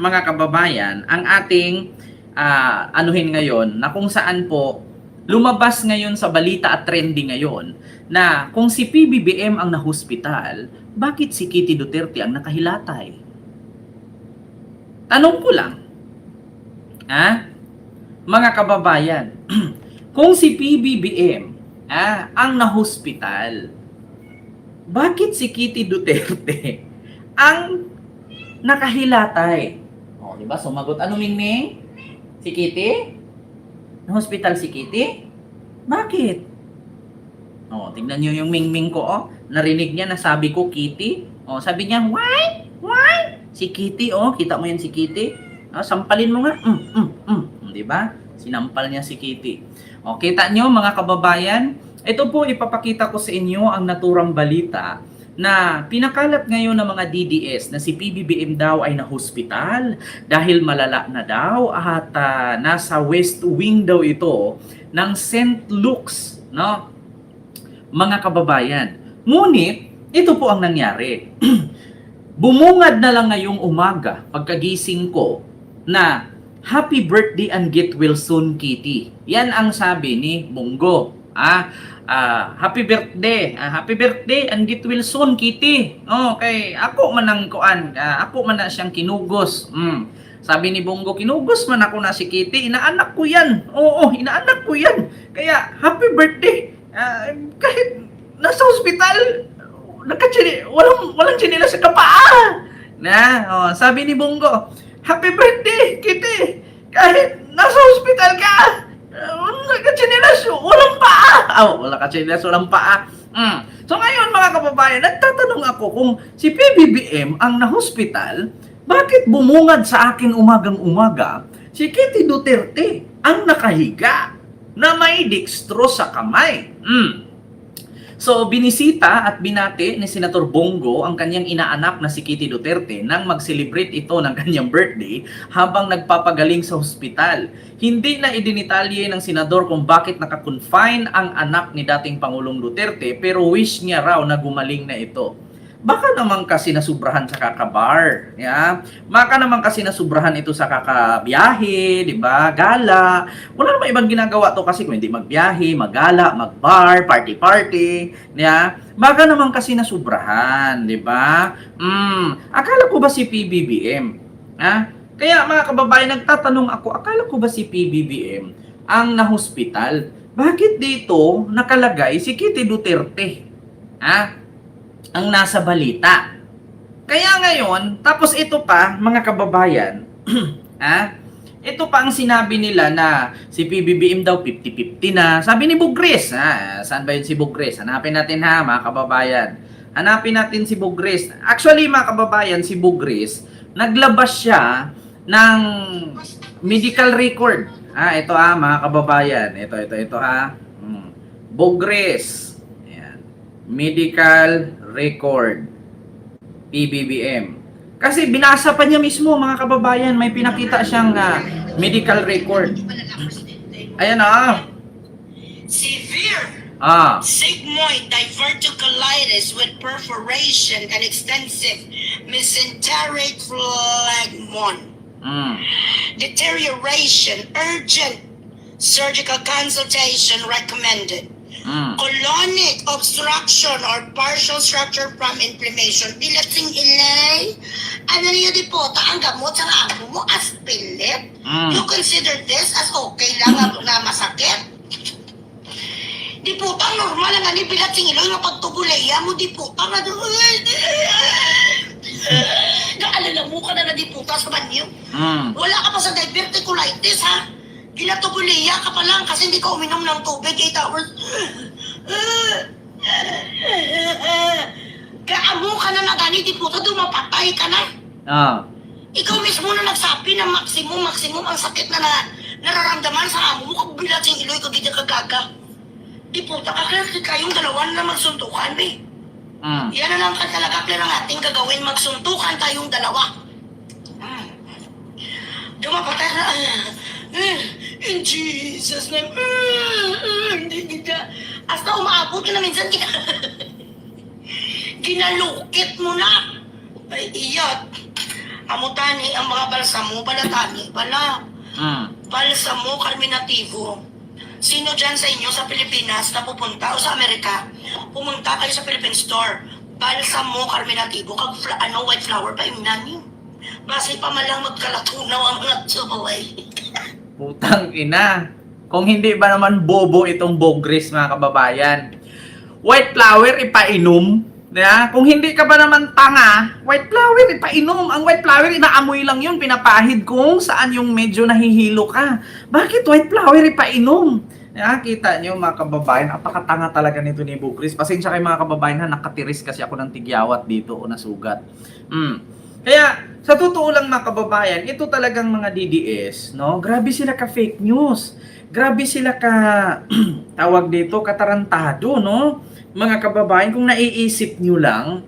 Mga kababayan, ang ating anuhin ngayon na kung saan po lumabas ngayon sa balita at trending ngayon na kung si PBBM ang nahospital, bakit si Kitty Duterte ang nakahilatay? Tanong ko lang, ha? Mga kababayan, kung si PBBM ang nahospital, bakit si Kitty Duterte ang nakahilatay? O, di ba? Sumagot. Ano, Mingming? Si Kitty? Na-hospital si Kitty? Bakit? O, tingnan nyo yung Mingming ko, oh. Narinig niya na sabi ko, Kitty. O, sabi niya, why? Why? Si Kitty, oh. Kita mo yan si Kitty? O, sampalin mo nga. Di ba? Sinampal niya si Kitty. O, kita nyo, mga kababayan, ito po ipapakita ko sa inyo ang naturang balita na pinakalat ngayon ng mga DDS na si PBBM daw ay na-hospital dahil malala na daw at nasa West Wing daw ito ng St. Luke's, no? Mga kababayan. Ngunit, ito po ang nangyari. Bumungad na lang ngayong umaga pagkagising ko na happy birthday and get well soon, Kitty. Yan ang sabi ni Bongo. Happy birthday. Happy birthday and get well soon, Kitty. Okay, ako man ang kuan. Ako man na siyang kinugos. Sabi ni Bongo, kinugos man ako na si Kitty. Inaanak ko yan. Oo, inaanak ko yan. Kaya, happy birthday. Kahit nasa ospital, walang chinila sa kapaa. Sabi ni Bongo, happy birthday, Kitty. Kahit nasa ospital ka, nagkatsinilas, walang paa. Wala katsinilas, walang paa. So ngayon mga kababayan, nagtatanong ako kung si PBBM ang na-hospital, bakit bumungad sa akin umagang-umaga si Kitty Duterte ang nakahiga na may dextro sa kamay? So, binisita at binati ni Senator Bongo ang kanyang inaanak na si Kitty Duterte nang mag-celebrate ito ng kanyang birthday habang nagpapagaling sa hospital. Hindi na idinitalye ng senador kung bakit naka-confine ang anak ni dating Pangulong Duterte pero wish niya raw na gumaling na ito. Baka naman kasi nasubrahan sa kakabar, Baka naman kasi nasubrahan ito sa kakabiyahe, di ba? Gala. Wala namang ibang ginagawa to kasi kung hindi magbiyahe, maggala, magbar, party-party, Baka naman kasi nasubrahan, di ba? Akala ko ba si PBBM? Kaya mga kababayan, nagtatanong ako, akala ko ba si PBBM ang nahospital? Bakit dito nakalagay si Kitty Duterte? Ang nasa balita. Kaya ngayon, tapos ito pa, mga kababayan, ito pa ang sinabi nila na si PBBM daw 50-50 na. Sabi ni Bugres, saan ba yun si Bugres? Hanapin natin mga kababayan. Hanapin natin si Bugres. Actually, mga kababayan, si Bugres, naglabas siya ng medical record. Ito mga kababayan. Ito Bugres. Ayan. Medical record. PBBM. Kasi binasa pa niya mismo, mga kababayan, may pinakita siyang medical record. Ayan Severe sigmoid diverticulitis with perforation and extensive mesenteric phlegmon. Deterioration, urgent surgical consultation recommended. Colonic obstruction or partial structure from inflammation. Dilating ilay. Ano niyo di po, ang gamot sa amo mo as pilit. You consider this as okay lang na masakit? Di po, normal lang ni bilating ilay nga pagtubulaya mo, di po, nga doon. Naalala mo ka na di po, sa banyo. Wala ka pa sa diverticulitis, Ginatubuliya ka pa lang kasi hindi ka uminom ng tubig 8 hours. Kaamo ka na gani, di po, dumapatay ka na. Ikaw mismo na nagsabi na maximum ang sakit na nararamdaman sa amo mo kung bilating iloy ka gita kagaga. Di po, kakakilala kayong dalawa na magsuntukan, Yan na lang talaga ang ating gagawin, magsuntukan tayong dalawa. Dumapatay na. In Jesus' name. Hasta umaabot ka na minsan. Ginalukit mo na. Ay, iyot. Amutani, ang mga balsamo, balatani, bala. Balsamo carminativo. Sino dyan sa inyo sa Pilipinas na pupunta o sa Amerika, pumunta kayo sa Philippine Store, balsamo carminativo, kag white flower pa yung nani. Basi pa malang magkalatunaw ang mga tsuboy. Putang ina. Kung hindi ba naman bobo itong Bogris, mga kababayan. White flower, ipainom. Yeah? Kung hindi ka ba naman tanga, white flower, ipainom. Ang white flower, inaamoy lang yun. Pinapahid kung saan yung medyo nahihilo ka. Bakit white flower, ipainom? Yeah, kita nyo mga kababayan, apakatanga talaga nito ni Bogris. Pasensya kayo mga kababayan ha, nakatiris kasi ako ng tigyawat dito o nasugat. Kaya, sa totoo lang mga kababayan, ito talagang mga DDS, no? Grabe sila ka fake news. Grabe sila ka tawag dito, katarantado, no? Mga kababayan, kung naiisip nyo lang,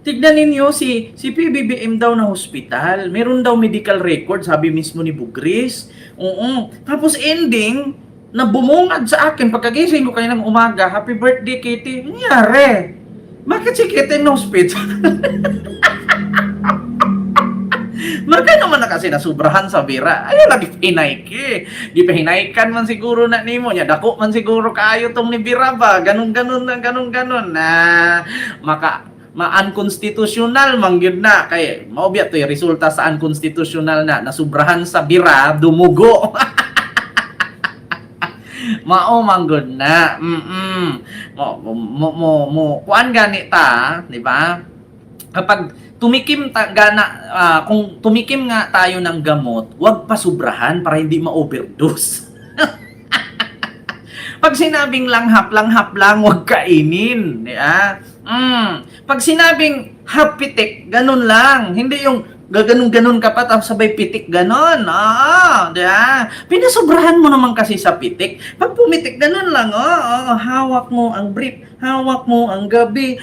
tignan ninyo si PBBM daw na hospital. Meron daw medical record, sabi mismo ni Bogris. Oo. Tapos ending, na bumungad sa akin, pagkagising ko kayo ng umaga, happy birthday, Kitty. Nangyari? Bakit si Kitty na hospital? Maka naman na kasi nasubrahan sa bira. Ayaw lagi hinayki. Di pa hinaykan man siguro na nimo niya. Dako man siguro kaayo tong ni bira ba. Ganun na ma-unconstitutional mangyud na kay mao biya to yung resulta sa unconstitutional na nasubrahan sa bira dumugo. Mao manggod na. Kuan gani ta, di ba? Kapag tumikim kung tumikim nga tayo ng gamot, huwag pasubrahan para hindi ma-overdose. Pag sinabing langhap lang, huwag kainin. Pag sinabing half pitik, ganun lang. Hindi yung gaganong-ganon ka pa tapos sabay pitik ganon. Pinasobrahan mo naman kasi sa pitik. Pag pumitik ganon lang, hawak mo ang brief, hawak mo ang gabi.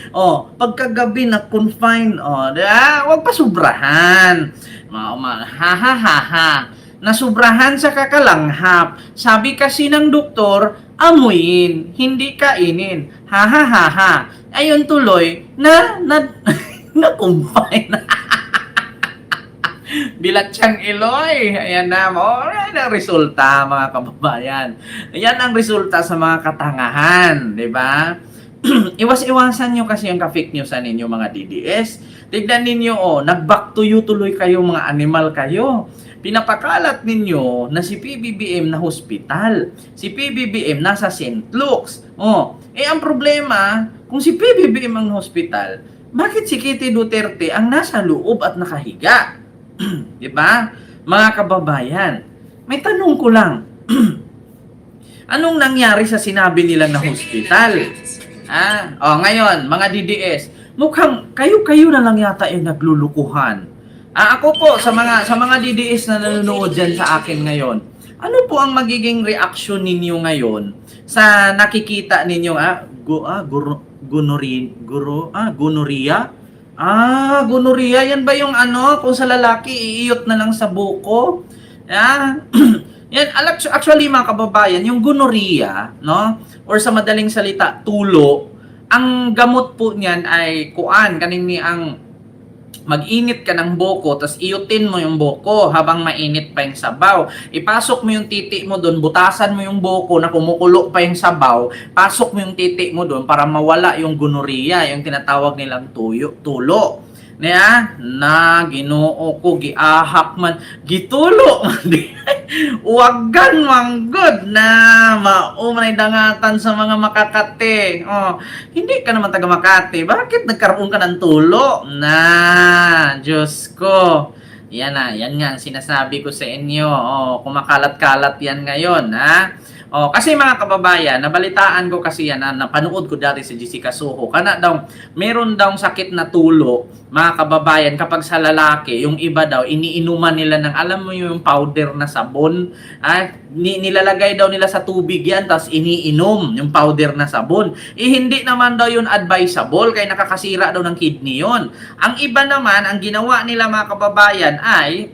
Pagkagabi na confine, wag pa sobrahan. Nasubrahan sa kakalanghap. Sabi kasi ng doktor, amuyin, hindi kainin. Ayun tuloy na confine. Bilatsang Iloy. Ayan na mo. Ayan ang resulta mga kababayan. Ayan ang resulta sa mga katangahan. Diba? Iwas-iwasan nyo kasi yung ka-fake news ninyo mga DDS. Tignan ninyo, nag-back to you tuloy kayo mga animal kayo. Pinapakalat ninyo na si PBBM na hospital. Si PBBM nasa St. Luke's. Ang problema, kung si PBBM ang hospital, bakit si Kitty Duterte ang nasa loob at nakahiga? Diba? Mga kababayan, may tanong ko lang. Anong nangyari sa sinabi nilang na hospital? Ngayon, mga DDS, mukhang kayo na lang yata yung naglulukuhan. Ako po, sa mga DDS na nanonood dyan sa akin ngayon, ano po ang magiging reaksyon ninyo ngayon sa nakikita ninyo, gonorrhea? Gonorrhea, yan ba yung kung sa lalaki, iiyot na lang sa buko? Yan, actually mga kababayan, yung gonorrhea, no? Or sa madaling salita, tulo, ang gamot po niyan ay kanini ang mag-init ka ng buko, tapos iyutin mo yung buko habang mainit pa yung sabaw. Ipasok mo yung titi mo doon, butasan mo yung buko na kumukulo pa yung sabaw, pasok mo yung titi mo doon para mawala yung gonorrhea, yung tinatawag nilang tulo. Ginoo ko, giahak man, gitulo man. Uwagan manggod na maumanay dangatan sa mga Makakate. Hindi ka naman taga Makati. Bakit nagkaroon ka ng tulo? Diyos ko. Yan nga sinasabi ko sa inyo. Kumakalat-kalat yan ngayon, kasi mga kababayan, nabalitaan ko kasi yan, napanood ko dati si Jessica Soho. Meron daw sakit na tulo, mga kababayan, kapag sa lalaki, yung iba daw, iniinuman nila ng, alam mo yung powder na sabon, nilalagay daw nila sa tubig yan, tapos iniinom yung powder na sabon. Hindi naman daw yun advisable, kaya nakakasira daw ng kidney yun. Ang iba naman, ang ginawa nila mga kababayan ay,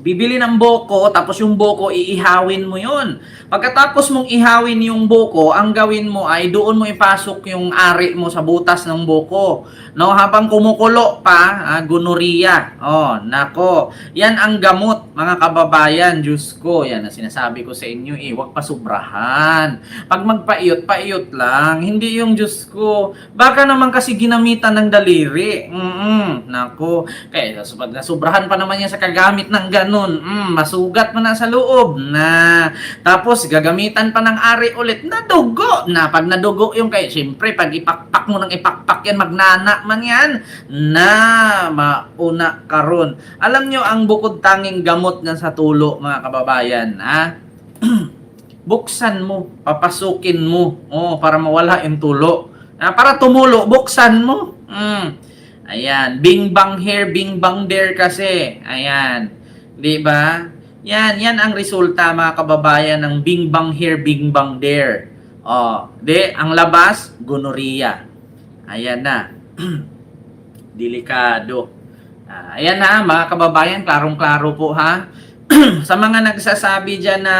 Bibili ng buko, tapos yung buko, iihawin mo yun. Pagkatapos mong ihawin yung buko, ang gawin mo ay doon mo ipasok yung ari mo sa butas ng buko. No, habang kumukulo pa, gonorrhea. Oh, nako. Yan ang gamot, mga kababayan. Diyos ko, yan ang sinasabi ko sa inyo huwag pa sobrahan. Pag magpaiyot, paiyot lang. Hindi yung Diyos ko. Baka naman kasi ginamitan ng daliri. Nako. Kaya pag nasobrahan pa naman yan sa kagamit ng ganun, masugat mo na sa loob na. Tapos gagamitan pa ng ari ulit, nadugo na. Pag nadugo yung kaya, siyempre, pag ipakpak mo ng ipakpak yan, magnana man yan, na mauna karon. Alam nyo, ang bukod tanging gamot na sa tulo, mga kababayan, buksan mo, papasukin mo, para mawala yung tulo. Para tumulo, buksan mo. Ayan, bing bang here, bing bang there kasi. Ayan, di ba? Yan ang resulta, mga kababayan, ng bing bang here, bing bang there. Ang labas, gonorrhea. Ayan na. Delikado. Ayan na, mga kababayan, klarong-klaro po ha. Sa mga nagsasabi dyan na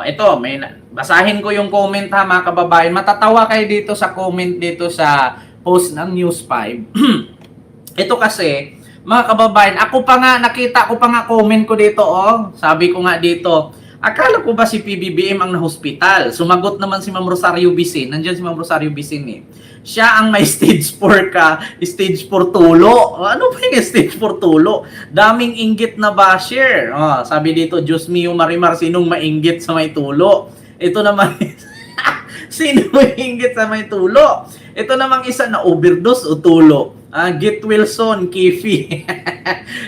ito, basahin ko yung comment ha, mga kababayan. Matatawa kayo dito sa comment dito sa post ng News 5. Ito kasi, mga kababayan, nakita ko pa nga comment ko dito, sabi ko nga dito, akala ko ba si PBBM ang na-hospital? Sumagot naman si Ma'am Rosario Bisin. Nandiyan si Ma'am Rosario Bisin Siya ang may stage 4 stage 4 tulo. Ano ba yung stage 4 tulo? Daming inggit na basher. Sabi dito, Diyos mio Marimar, sinong mainggit sa may tulo? Ito naman, sino may inggit sa may tulo? Ito namang isa na overdose o tulo. Git Wilson, Kifi.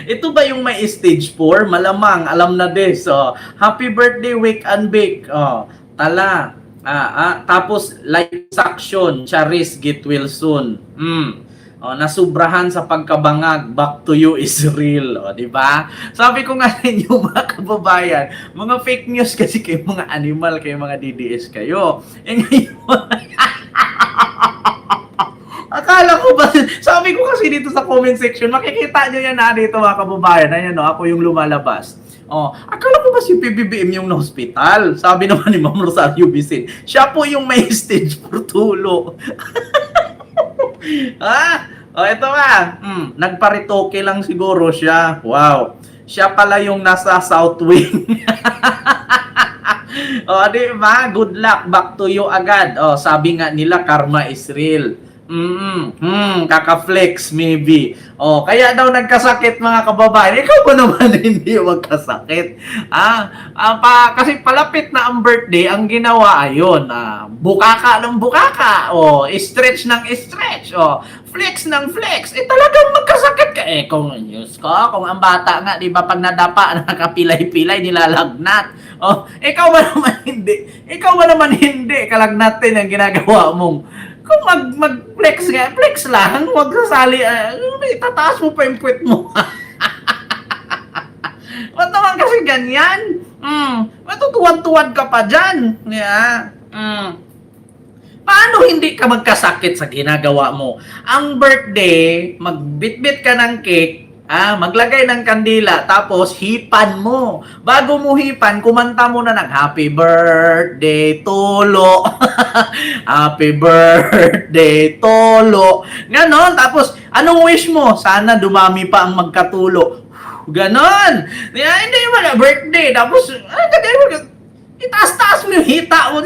Ito ba yung may stage 4? Malamang, alam na this. Happy birthday, Wake and Bake. Tala. Tapos, light suction, Charis, Git Wilson. Nasubrahan sa pagkabangag, back to you is real. Di ba? Sabi ko nga ninyo, mga kababayan, mga fake news kasi kayo mga animal, kayo mga DDS kayo. Ngayon, akala ko ba, sabi ko kasi dito sa comment section, makikita nyo yan dito, mga kababayan. Ayan, ako yung lumalabas. Akala ko ba si PBBM yung na-hospital? Sabi naman ni Ma'am Rosario Bisin, siya po yung may stage 4 tulo. Ito nga. Nagparitoke lang siguro siya. Wow. Siya pala yung nasa South Wing. Di ba? Good luck. Back to you agad. Sabi nga nila, karma is real. Kaka-flex maybe. Kaya daw nagkasakit, mga kababayan. Ikaw ba naman hindi magkasakit? Kasi palapit na ang birthday, ang ginawa ayon, bukaka ng bukaka, stretch ng stretch, flex ng flex. Talagang magkasakit ka. Kung ang bata nga, di ba, pag nadapa, nakapilay-pilay, nilalagnat. Ikaw ba naman hindi kalagnatin ang ginagawa mong. Kung mag-flex nga, flex lang, huwag sasali, itataas mo pa yung puwet mo. Ba't naman kasi ganyan? Matutuwad-tuwad ka pa dyan. Paano hindi ka magkasakit sa ginagawa mo? Ang birthday, magbitbit ka ng cake, maglagay ng kandila, tapos hipan mo. Bago mo hipan, kumanta mo na ng Happy Birthday, Tolo. Happy Birthday, Tolo. Ganon. Tapos, anong wish mo? Sana dumami pa ang magkatulo. Ganon. Hindi mo na birthday. Tapos, itaas-taas mo yung hita mo.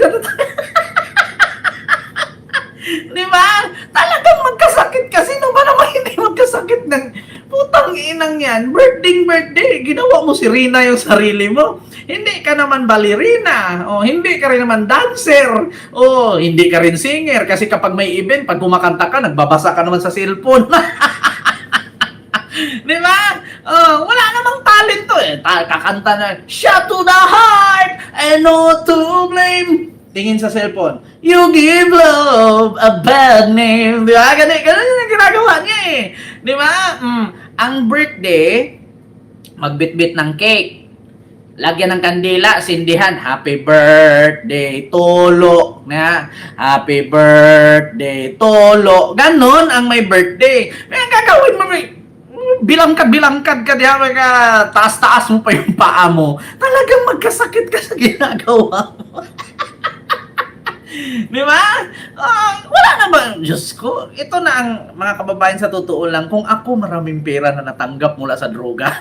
Di ba? Talagang magkasakit kasi. Sino ba naman hindi magkasakit ng putang inang yan? Birthday. Ginawa mo si Rina yung sarili mo. Hindi ka naman balerina. Hindi ka rin naman dancer. Hindi ka rin singer. Kasi kapag may event, pag kumakanta ka, nagbabasa ka naman sa cellphone. Di ba? Wala namang talent to kakanta na, shot to the heart and not to blame. Tingin sa cellphone, you give love a bad name. Di ba? Ganun yung ginagawa niya Di ba? Ang birthday, magbitbit ng cake. Lagyan ng kandila, sindihan, Happy Birthday, Tolo. Happy Birthday, Tolo. Ganon ang may birthday. May gagawin mo, bilangkad ka diya, ka taas-taas mo pa yung paa mo. Talagang magkasakit ka sa ginagawa mo. Di ba? Wala na ba? Diyos ko, ito na ang mga kababayan sa totoo lang. Kung ako maraming pera na natanggap mula sa droga,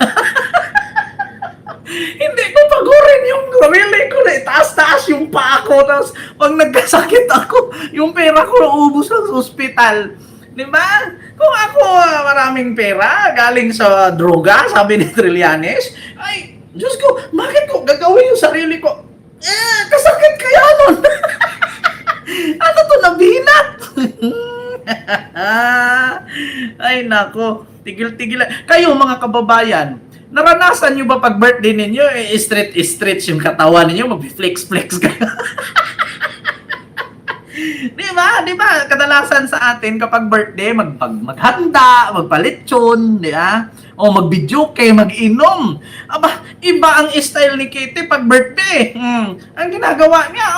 hindi ko pagurin yung sarili ko na taas-taas yung paa ko. Tapos pag nagkasakit ako, yung pera ko naubos sa ospital. Di ba? Kung ako maraming pera galing sa droga, sabi ni Trillanes, ay, Diyos ko, bakit ko gagawin yung sarili ko? Kasakit kaya nun. Ano to, nabinat? Ay, nako. Tigil-tigil. Kayo, mga kababayan, naranasan nyo ba pag birthday ninyo, stretch yung katawan ninyo, mag-flex-flex kayo? Di ba? Kadalasan sa atin, kapag birthday, maghanda, magpalitsyon, di ba? O mag-videoke, mag-inom. Aba, iba ang style ni Kitty pag birthday. Ang ginagawa niya,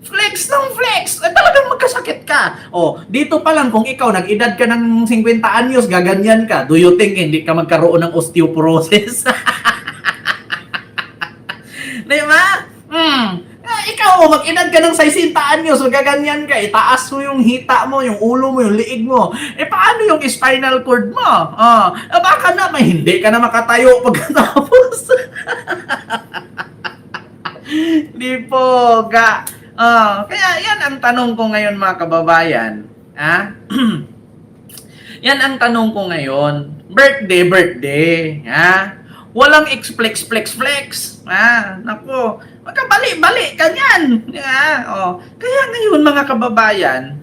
flex ng flex. Talagang magkasakit ka. Dito pa lang, kung ikaw, nag-edad ka ng 50 anyos, gaganyan ka. Do you think hindi ka magkaroon ng osteoporosis? Di ba? Ikaw, mag-edad ka ng 60 anyos, gaganyan ka. Itaas mo yung hita mo, yung ulo mo, yung liig mo. Paano yung spinal cord mo? Baka naman, hindi ka na makatayo pagkatapos. Di po, kaya yan ang tanong ko ngayon, mga kababayan. Yan ang tanong ko ngayon. Birthday. Walang flex. Nako, magkabali-bali ka yan. Kaya ngayon, mga kababayan,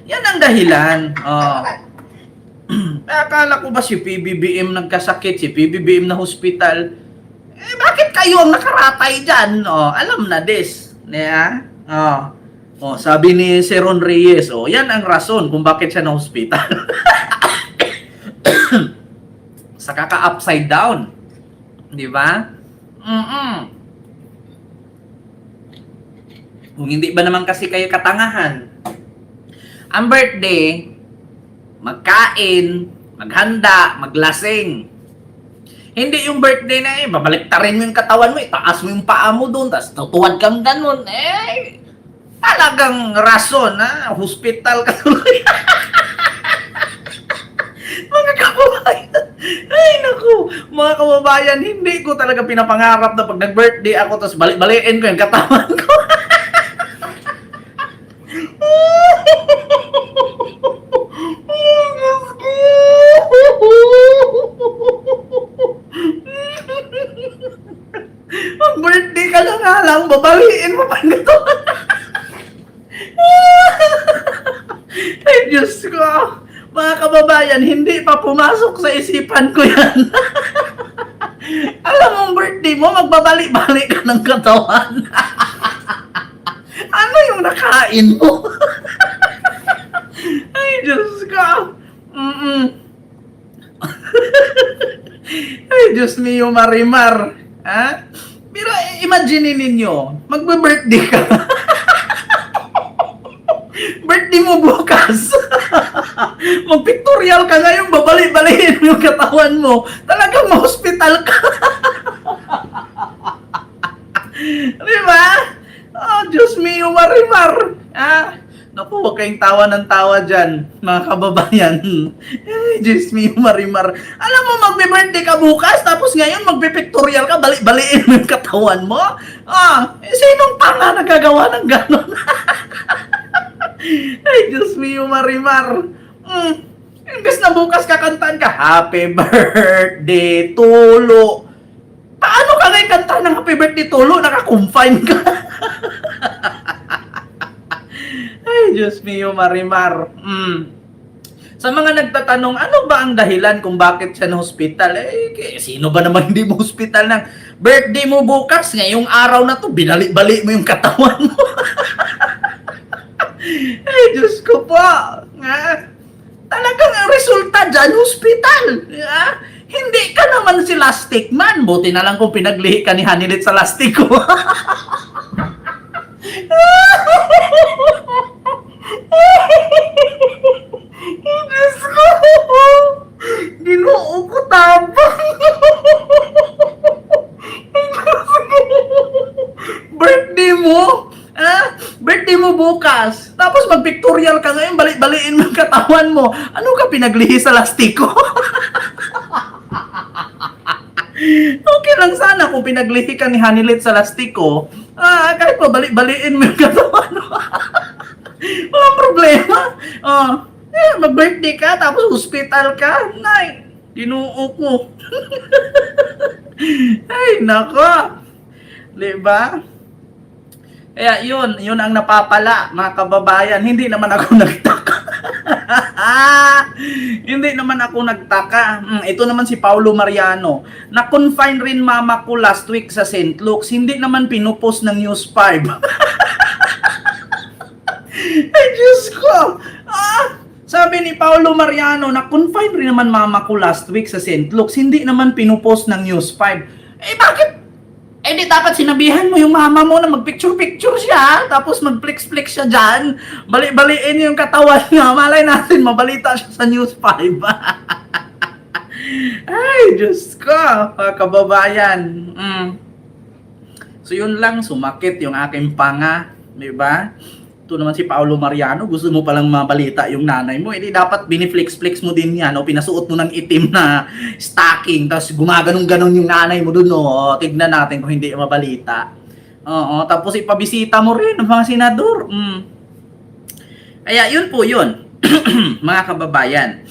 yan ang dahilan. Akala ko ba si PBBM nagkasakit, si PBBM na hospital? Bakit kayo ang nakaratay dyan? Alam na this. Sabi ni Seron Reyes, yan ang rason kung bakit siya na hospital. Sa kaka-upside down. Di ba? Kung hindi ba naman kasi kayo katangahan, ang birthday, magkain, maghanda, maglasing. Hindi yung birthday na babaliktarin mo yung katawan mo, itaas mo yung paa mo doon, tapos tutuwad kang ganun. Talagang rason, hospital ka tuloy. Mga kababayan, ay naku, mga kababayan, hindi ko talaga pinapangarap na pag nag-birthday ako, tapos balik-balikin ko yung katawan ko. Mag-birthday ka lang nga lang, babaliin mo pa yung katawan. Ay, Diyos ko. Mga kababayan, hindi pa pumasok sa isipan ko yan. Alam mong birthday mo, magbabalik-balik ka ng katawan. Ano yung nakain mo? Ay, Diyos ko. Ay, Diyos mio, Marimar. Pero imagine ninyo, magbe-birthday ka. Birthday mo bukas. Mag-pictorial ka ngayon, babalik-balikin mo yung katawan mo. Talagang ma-hospital ka. Di ba? Diyos mio, Marimar. Naku, huwag kayong tawa ng tawa dyan, mga kababayan. Ay, Diyos mio, Marimar. Alam mo, magbe-birthday ka bukas, tapos ngayon magbe-pictorial ka, balik-balikin mo yung katawan mo? Sinong tanga nagagawa ng gano'n? Ay, Diyos mio, Marimar. Imbes na bukas kakantaan ka, Happy Birthday, Tulo. Paano ka ngayon kanta ng Happy Birthday, Tulo? Naka-confine ka. Ay, Diyos mio, Marimar. Sa mga nagtatanong, ano ba ang dahilan kung bakit siya na hospital? Sino ba naman hindi mo hospital ng birthday mo bukas? Ngayong araw na to, binalik-balik mo yung katawan mo. Ay, Diyos ko po. Talagang ang resulta dyan, hospital. Hindi ka naman si Lastic Man. Buti na lang kung pinaglihi ka ni Hanilit sa lastik ko. Diyos ko. Ginoo ko tabang. Birthday mo? Birthday mo bukas. Tapos mag-pictorial ka ngayon, balik-baliin mo yung katawan mo. Ano ka pinaglihi sa lastiko? Okay lang sana kung pinaglihi ka ni Hanilit sa lastiko. Kahit pa balik-baliin mo yung katawan mo. Walang problema. Mag-birthday ka, tapos hospital ka. Nay, ginoo ko. Ay, nako. Diba? Kaya yun ang napapala, mga kababayan. Hindi naman ako nagtaka. Hindi naman ako nagtaka. Ito naman si Paulo Mariano. Na-confine rin mama ko last week sa St. Luke's. Hindi naman pinupost ng News 5. Ay, Diyos ko. Sabi ni Paulo Mariano, na-confine rin naman mama ko last week sa St. Luke's. Hindi naman pinupost ng News 5. Bakit? Di dapat sinabihan mo yung mama mo na mag-picture-picture siya, tapos mag-flex-flex siya dyan, bali-baliin yung katawan niya, malay natin, mabalita siya sa News 5. Ay, Diyos ko, kababayan. So yun lang, sumakit yung aking panga, di ba? Ito naman si Paulo Mariano, gusto mo palang mabalita yung nanay mo, hindi dapat biniflex-flex mo din yan, pinasuot mo ng itim na stocking, tapos gumaganong-ganon yung nanay mo dun, tignan natin kung hindi mabalita. Tapos ipabisita mo rin ng mga senador. Kaya yun po yun, mga kababayan.